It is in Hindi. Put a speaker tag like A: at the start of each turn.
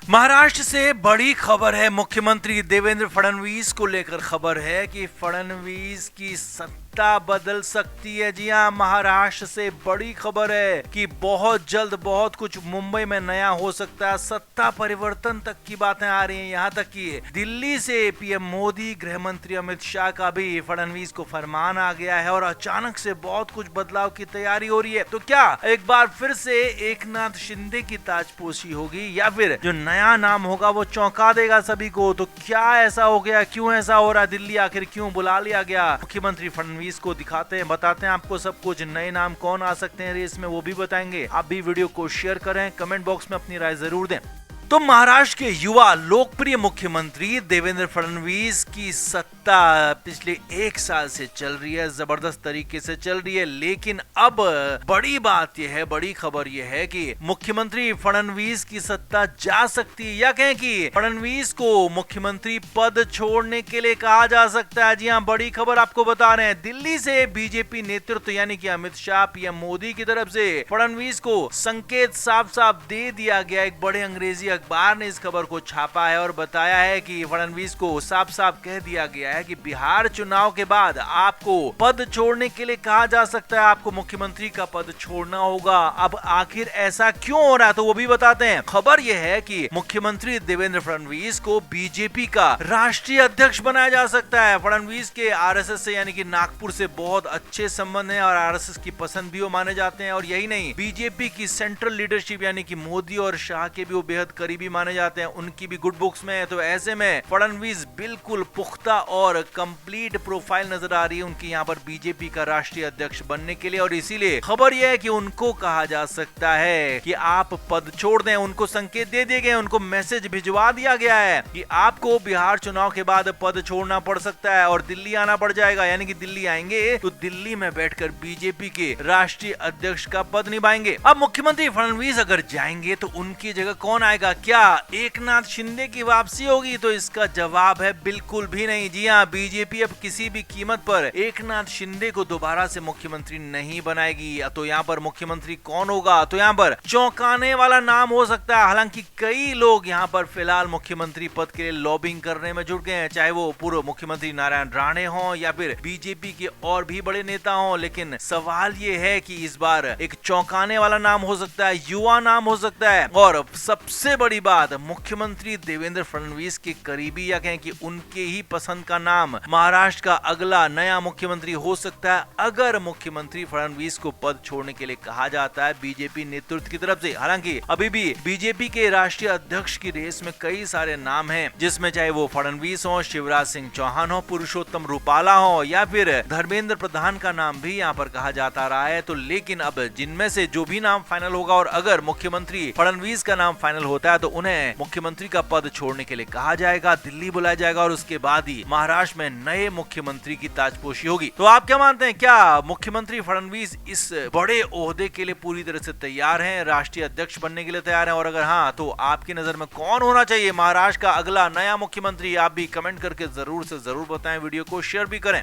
A: महाराष्ट्र से बड़ी खबर है। मुख्यमंत्री देवेंद्र फडणवीस को लेकर खबर है कि फडणवीस की सत्ता बदल सकती है। जी हां, महाराष्ट्र से बड़ी खबर है कि बहुत जल्द बहुत कुछ मुंबई में नया हो सकता है। सत्ता परिवर्तन तक की बातें आ रही हैं। यहां तक कि दिल्ली से पीएम मोदी, गृह मंत्री अमित शाह का भी फडणवीस को फरमान आ गया है और अचानक से बहुत कुछ बदलाव की तैयारी हो रही है। तो क्या एक बार फिर से एकनाथ शिंदे की ताजपोशी होगी या फिर जो नया नाम होगा वो चौंका देगा सभी को? तो क्या ऐसा हो गया, क्यों ऐसा हो रहा है, दिल्ली आखिर क्यों बुला लिया गया? मुख्यमंत्री फडणवीस को दिखाते हैं, बताते हैं आपको सब कुछ। नए नाम कौन आ सकते हैं रेस में वो भी बताएंगे। आप भी वीडियो को शेयर करें, कमेंट बॉक्स में अपनी राय जरूर दें। तो महाराष्ट्र के युवा लोकप्रिय मुख्यमंत्री देवेंद्र फडणवीस की सत्ता पिछले एक साल से चल रही है, जबरदस्त तरीके से चल रही है। लेकिन अब बड़ी बात यह है, बड़ी खबर यह है कि मुख्यमंत्री फडणवीस की सत्ता जा सकती है, या कहें कि फडणवीस को मुख्यमंत्री पद छोड़ने के लिए कहा जा सकता है। जी हां, बड़ी खबर आपको बता रहे हैं। दिल्ली से बीजेपी नेतृत्व यानी कि अमित शाह, पीएम मोदी की तरफ से फडणवीस को संकेत साफ साफ दे दिया गया। एक बड़े अंग्रेजी अखबार ने इस खबर को छापा है और बताया है कि फडणवीस को साफ साफ कह दिया गया है कि बिहार चुनाव के बाद आपको पद छोड़ने के लिए कहा जा सकता है, आपको मुख्यमंत्री का पद छोड़ना होगा। अब आखिर ऐसा क्यों हो रहा है तो वो भी बताते हैं। खबर यह है कि मुख्यमंत्री देवेंद्र फडणवीस को बीजेपी का राष्ट्रीय अध्यक्ष बनाया जा सकता है। फडणवीस के आरएसएस से यानी कि नागपुर से बहुत अच्छे संबंध हैं और आरएसएस की पसंद भी वो माने जाते हैं। और यही नहीं, बीजेपी की सेंट्रल लीडरशिप यानी कि मोदी और शाह के भी वो बेहद करीबी माने जाते हैं, उनकी भी गुड बुक्स में है। तो ऐसे में फडणवीस बिल्कुल पुख्ता और कंप्लीट प्रोफाइल नजर आ रही है उनकी यहाँ पर बीजेपी का राष्ट्रीय अध्यक्ष बनने के लिए। और इसीलिए खबर यह है कि उनको कहा जा सकता है कि आप पद छोड़ दें। उनको संकेत दे दिए गए, उनको मैसेज भिजवा दिया गया है कि आपको बिहार चुनाव के बाद पद छोड़ना पड़ सकता है और दिल्ली आना पड़ जाएगा। यानी कि दिल्ली आएंगे तो दिल्ली में बैठकर बीजेपी के राष्ट्रीय अध्यक्ष का पद निभाएंगे। अब मुख्यमंत्री फडणवीस अगर जाएंगे तो उनकी जगह कौन आएगा? क्या एकनाथ शिंदे की वापसी होगी? तो इसका जवाब है बिल्कुल भी नहीं। जी हां, बीजेपी अब किसी भी कीमत पर एकनाथ शिंदे को दोबारा से मुख्यमंत्री नहीं बनाएगी। तो यहाँ पर मुख्यमंत्री कौन होगा? तो यहाँ पर चौंकाने वाला नाम हो सकता है। हालांकि कई लोग यहाँ पर फिलहाल मुख्यमंत्री पद के लिए लॉबिंग करने में जुट गए हैं, चाहे वो पूर्व मुख्यमंत्री नारायण राणे हों या फिर बीजेपी के और भी बड़े नेता हों। लेकिन सवाल ये है कि इस बार एक चौंकाने वाला नाम हो सकता है, युवा नाम हो सकता है। और सबसे बड़ी बात, मुख्यमंत्री देवेंद्र फडणवीस के करीबी या कहें कि उनके ही पसंद का नाम महाराष्ट्र का अगला नया मुख्यमंत्री हो सकता है अगर मुख्यमंत्री फडणवीस को पद छोड़ने के लिए कहा जाता है बीजेपी नेतृत्व की तरफ से। हालांकि अभी भी बीजेपी के राष्ट्रीय अध्यक्ष की रेस में कई सारे नाम हैं, जिसमें चाहे वो फडणवीस हो, शिवराज सिंह चौहान हो, पुरुषोत्तम रूपाला हो या फिर धर्मेंद्र प्रधान का नाम भी यहाँ पर कहा जाता रहा है। तो लेकिन अब जिनमें से जो भी नाम फाइनल होगा और अगर मुख्यमंत्री फडणवीस का नाम फाइनल होता है तो उन्हें मुख्यमंत्री का पद छोड़ने के लिए कहा जाएगा, दिल्ली बुलाया जाएगा और उसके बाद ही महाराष्ट्र में नए मुख्यमंत्री की ताजपोशी होगी। तो आप क्या मानते हैं, क्या मुख्यमंत्री फडणवीस इस बड़े ओहदे के लिए पूरी तरह से तैयार हैं, राष्ट्रीय अध्यक्ष बनने के लिए तैयार हैं? और अगर हाँ, तो आपकी नजर में कौन होना चाहिए महाराष्ट्र का अगला नया मुख्यमंत्री? आप भी कमेंट करके जरूर से जरूर बताएं, वीडियो को शेयर भी करें।